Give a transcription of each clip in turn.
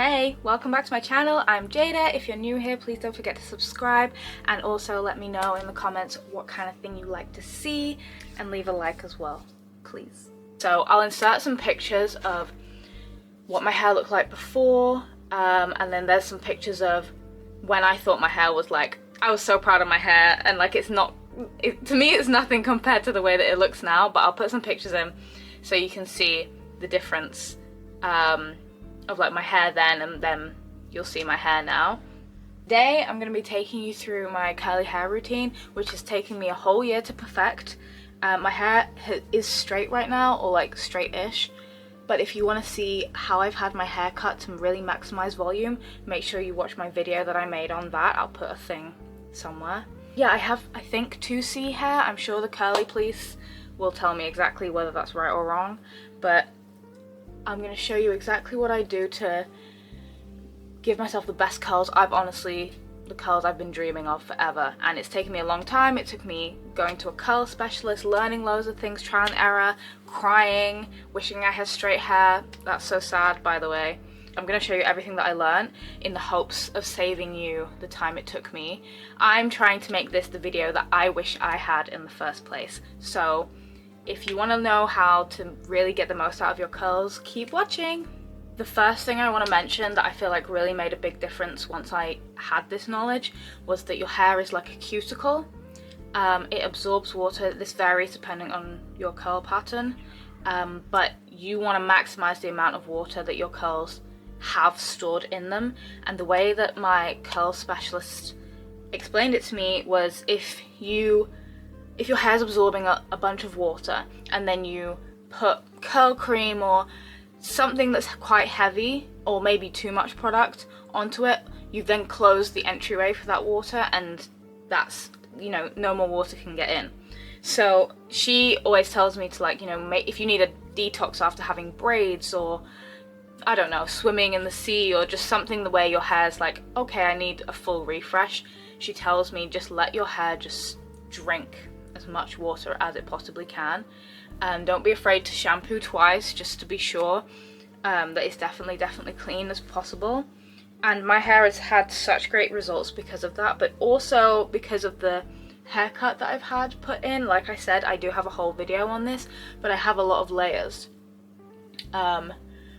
Hey, welcome back to my channel. I'm Jada. If you're new here, please don't forget to subscribe and also let me know in the comments what kind of thing you like to see and leave a like as well, please. So I'll insert some pictures of what my hair looked like before, and then there's some pictures of when I thought my hair was like, I was so proud of my hair, and like to me it's nothing compared to the way that it looks now, but I'll put some pictures in so you can see the difference of like my hair then, and then you'll see my hair now. Today I'm going to be taking you through my curly hair routine, which has taken me a whole year to perfect. My hair is straight right now, or like straight-ish, but if you want to see how I've had my hair cut to really maximize volume, make sure you watch my video that I made on that. I'll put a thing somewhere. Yeah, I have, I think, 2C hair. I'm sure the curly police will tell me exactly whether that's right or wrong, but I'm going to show you exactly what I do to give myself the best curls. The curls I've been dreaming of forever, and it's taken me a long time. It took me going to a curl specialist, learning loads of things, trial and error, crying, wishing I had straight hair. That's so sad, by the way. I'm going to show you everything that I learned in the hopes of saving you the time it took me. I'm trying to make this the video that I wish I had in the first place. So if you want to know how to really get the most out of your curls, keep watching. The first thing I want to mention that I feel like really made a big difference once I had this knowledge was that your hair is like a cuticle. It absorbs water. This varies depending on your curl pattern, but you want to maximize the amount of water that your curls have stored in them. And the way that my curl specialist explained it to me was if your hair's absorbing a bunch of water and then you put curl cream or something that's quite heavy, or maybe too much product onto it, you then close the entryway for that water, and that's, you know, no more water can get in. So she always tells me to, like, you know, if you need a detox after having braids, or I don't know, swimming in the sea, or just something the way your hair's like, okay, I need a full refresh, she tells me just let your hair just drink as much water as it possibly can, and don't be afraid to shampoo twice just to be sure that it's definitely clean as possible. And my hair has had such great results because of that, but also because of the haircut that I've had put in. Like I said, I do have a whole video on this, but I have a lot of layers,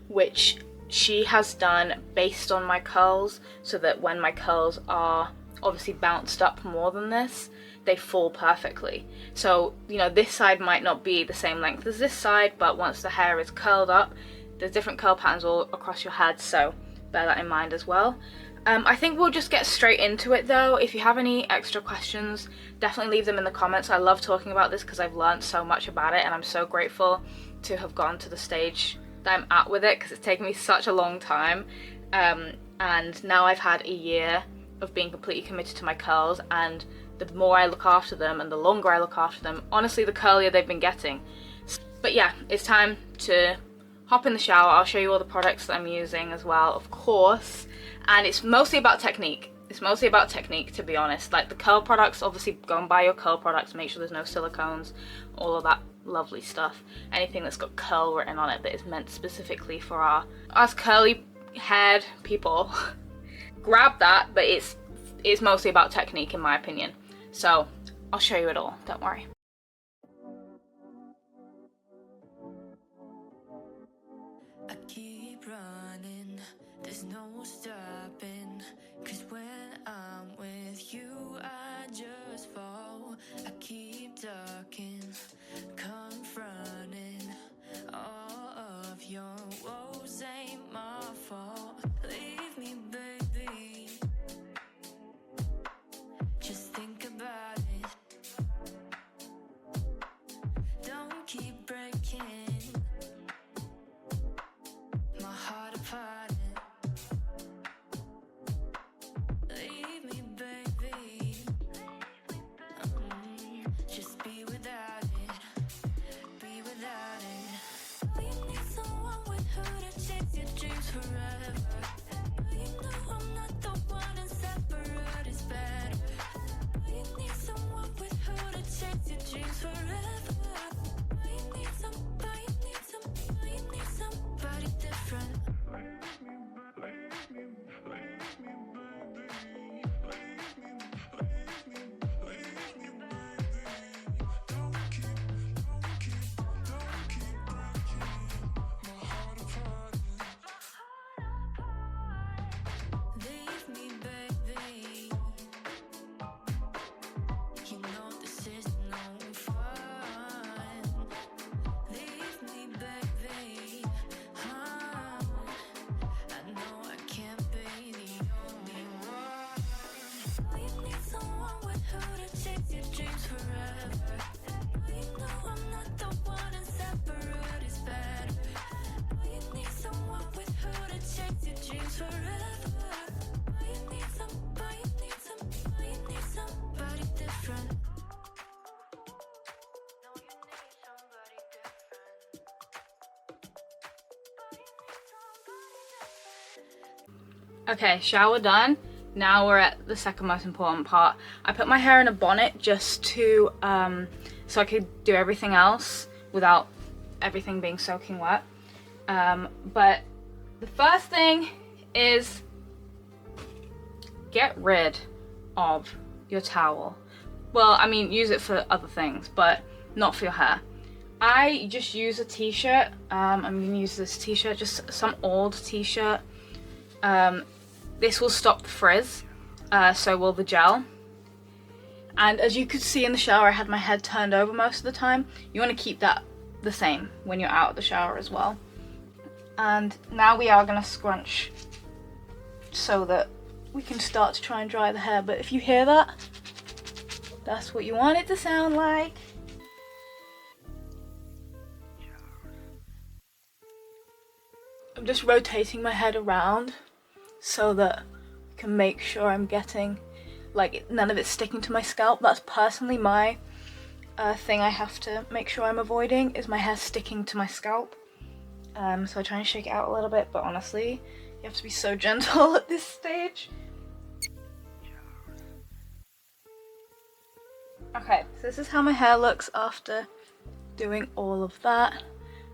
which she has done based on my curls, so that when my curls are obviously bounced up more than this, they fall perfectly. So, you know, this side might not be the same length as this side, but once the hair is curled up, there's different curl patterns all across your head, so bear that in mind as well. I think we'll just get straight into it though. If you have any extra questions, definitely leave them in the comments. I love talking about this because I've learned so much about it, and I'm so grateful to have gone to the stage that I'm at with it, because it's taken me such a long time, and now I've had a year of being completely committed to my curls, and the more I look after them and the longer I look after them, honestly, the curlier they've been getting. But yeah, it's time to hop in the shower. I'll show you all the products that I'm using as well, of course, and it's mostly about technique. It's mostly about technique, to be honest. Like the curl products, obviously go and buy your curl products, make sure there's no silicones, all of that lovely stuff. Anything that's got curl written on it that is meant specifically for us curly haired people, grab that, but it's mostly about technique in my opinion. So I'll show you it all, don't worry. I keep running, there's no stopping, 'cause when I'm with you I just fall. I keep ducking, confronting, all of your woes ain't my fault. Leave me, baby, just think about it. Don't keep breaking my heart apart. Leave me, baby. Just be without it. Be without it. You need someone with who to chase your dreams forever. You know I'm not the one, and separate is better. You need someone with who to chase your dreams forever. You need somebody different. forever. But you need somebody different. No, you need somebody different. Okay, shower done. Now we're at the second most important part. I put my hair in a bonnet just to so I could do everything else without everything being soaking wet. But the first thing is get rid of your towel. Well, I mean, use it for other things, but not for your hair. I just use a t-shirt. I'm gonna use this t-shirt, just some old t-shirt. This will stop the frizz, so will the gel. And as you could see in the shower, I had my head turned over most of the time. You want to keep that the same when you're out of the shower as well. And now we are going to scrunch so that we can start to try and dry the hair. But if you hear that, that's what you want it to sound like. I'm just rotating my head around so that I can make sure I'm getting, like, none of it sticking to my scalp. That's personally my thing I have to make sure I'm avoiding, is my hair sticking to my scalp. So I try and shake it out a little bit, but honestly, you have to be so gentle at this stage. Okay, so this is how my hair looks after doing all of that.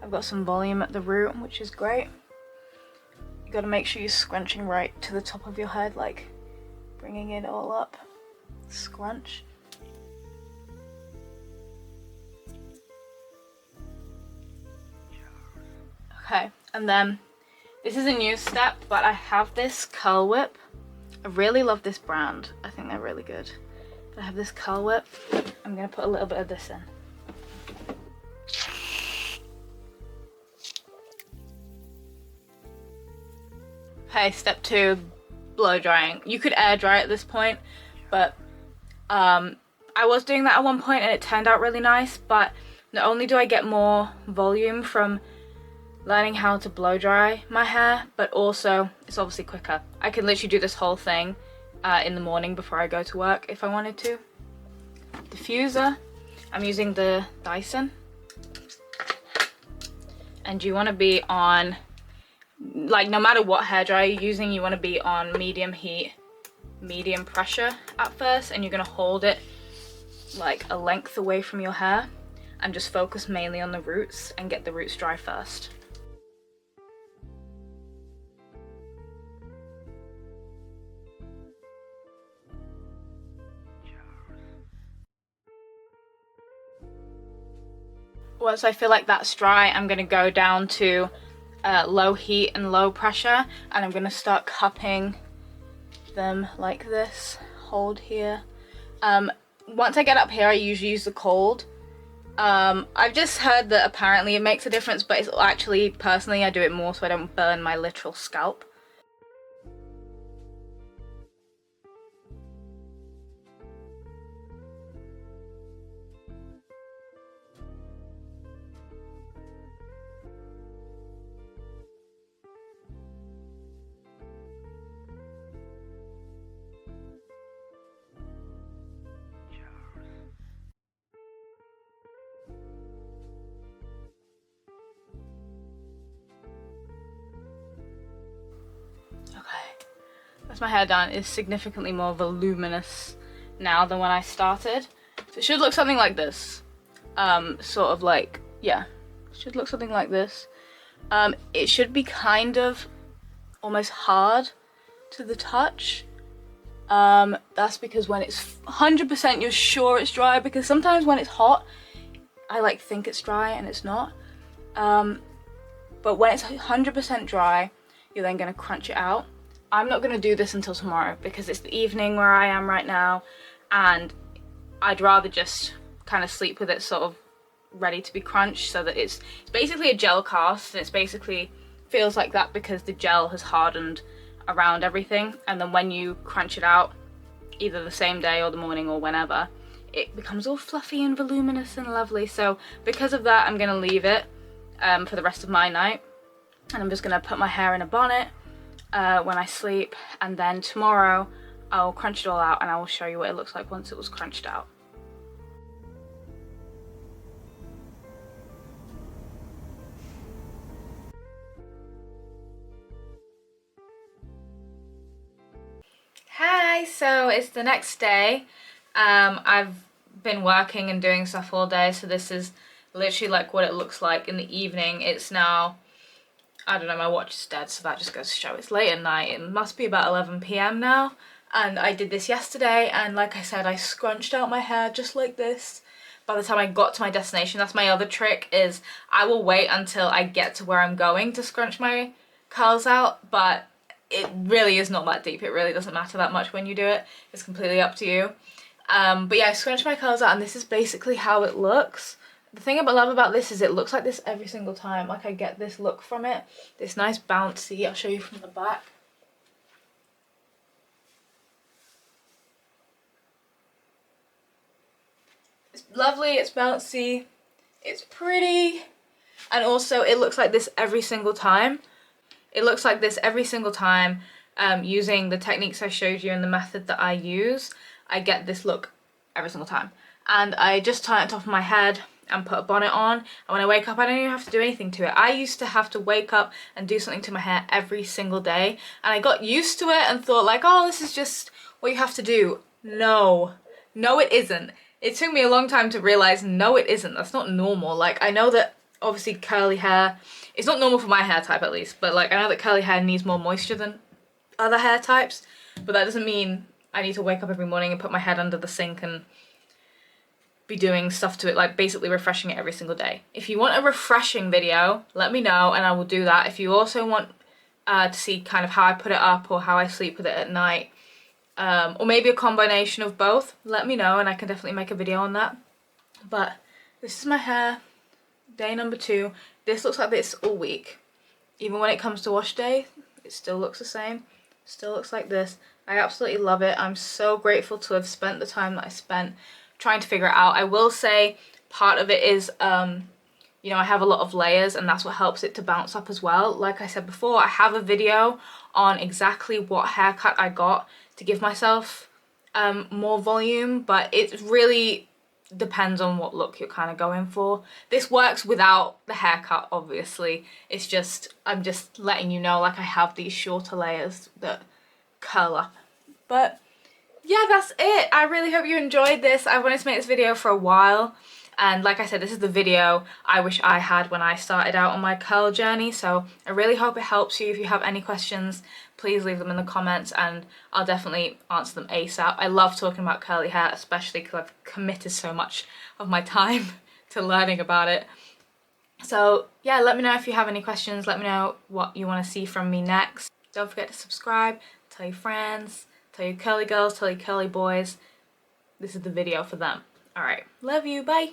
I've got some volume at the root, which is great. You gotta make sure you're scrunching right to the top of your head, like bringing it all up. Scrunch. Okay, and then this is a new step, but I have this curl whip. I really love this brand. I think they're really good. I have this curl whip. I'm gonna put a little bit of this in. Okay, step 2, blow drying. You could air dry at this point, but I was doing that at one point and it turned out really nice, but not only do I get more volume from learning how to blow dry my hair, but also it's obviously quicker. I can literally do this whole thing in the morning before I go to work if I wanted to. Diffuser, I'm using the Dyson, and you want to be on, like, no matter what hairdryer you're using, you want to be on medium heat, medium pressure at first, and you're going to hold it like a length away from your hair and just focus mainly on the roots and get the roots dry first. Once I feel like that's dry, I'm going to go down to low heat and low pressure, and I'm going to start cupping them like this. Hold here. Once I get up here, I usually use the cold. I've just heard that apparently it makes a difference, but it's actually, personally, I do it more so I don't burn my literal scalp. As my hair done is significantly more voluminous now than when I started. So it should look something like this. Sort of like, yeah, it should look something like this. It should be kind of almost hard to the touch. That's because when it's 100% you're sure it's dry, because sometimes when it's hot, I like think it's dry and it's not. But when it's 100% dry, you're then gonna crunch it out. I'm not gonna do this until tomorrow because it's the evening where I am right now, and I'd rather just kind of sleep with it sort of ready to be crunched, so that it's basically a gel cast, and it's basically feels like that because the gel has hardened around everything, and then when you crunch it out, either the same day or the morning or whenever, it becomes all fluffy and voluminous and lovely. So because of that, I'm gonna leave it for the rest of my night, and I'm just gonna put my hair in a bonnet when I sleep, and then tomorrow I'll crunch it all out and I will show you what it looks like once it was crunched out. Hi, so it's the next day. I've been working and doing stuff all day, so this is literally like what it looks like in the evening. It's now, I don't know, my watch is dead, so that just goes to show it's late at night. It must be about 11 p.m. now, and I did this yesterday, and like I said, I scrunched out my hair just like this by the time I got to my destination. That's my other trick, is I will wait until I get to where I'm going to scrunch my curls out, but it really is not that deep. It really doesn't matter that much when you do it. It's completely up to you. But yeah, I scrunched my curls out and this is basically how it looks. The thing I love about this is it looks like this every single time. Like, I get this look from it. This nice bouncy. I'll show you from the back. It's lovely, it's bouncy, it's pretty, and also it looks like this every single time. It looks like this every single time. Using the techniques I showed you and the method that I use, I get this look every single time. And I just tie it on top of my head and put a bonnet on, and when I wake up I don't even have to do anything to it. I used to have to wake up and do something to my hair every single day, and I got used to it and thought like, oh, this is just what you have to do. No, it isn't. It took me a long time to realize, no it isn't. That's not normal. Like, I know that obviously curly hair, it's not normal for my hair type at least, but like I know that curly hair needs more moisture than other hair types, but that doesn't mean I need to wake up every morning and put my head under the sink and be doing stuff to it, like basically refreshing it every single day. If you want a refreshing video, let me know and I will do that. If you also want to see kind of how I put it up or how I sleep with it at night, or maybe a combination of both, let me know and I can definitely make a video on that. But this is my hair, day number 2. This looks like this all week. Even when it comes to wash day, it still looks the same. Still looks like this. I absolutely love it. I'm so grateful to have spent the time that I spent trying to figure it out. I will say part of it is, you know, I have a lot of layers and that's what helps it to bounce up as well. Like I said before, I have a video on exactly what haircut I got to give myself more volume, but it really depends on what look you're kind of going for. This works without the haircut, obviously. It's just, I'm just letting you know, like, I have these shorter layers that curl up. But yeah, that's it. I really hope you enjoyed this. I wanted to make this video for a while, and like I said, this is the video I wish I had when I started out on my curl journey, so I really hope it helps you. If you have any questions, please leave them in the comments and I'll definitely answer them ASAP. I love talking about curly hair, especially because I've committed so much of my time to learning about it. So yeah, let me know if you have any questions. Let me know what you want to see from me next. Don't forget to subscribe, tell your friends, tell your curly girls, tell your curly boys. This is the video for them. Alright, love you, bye!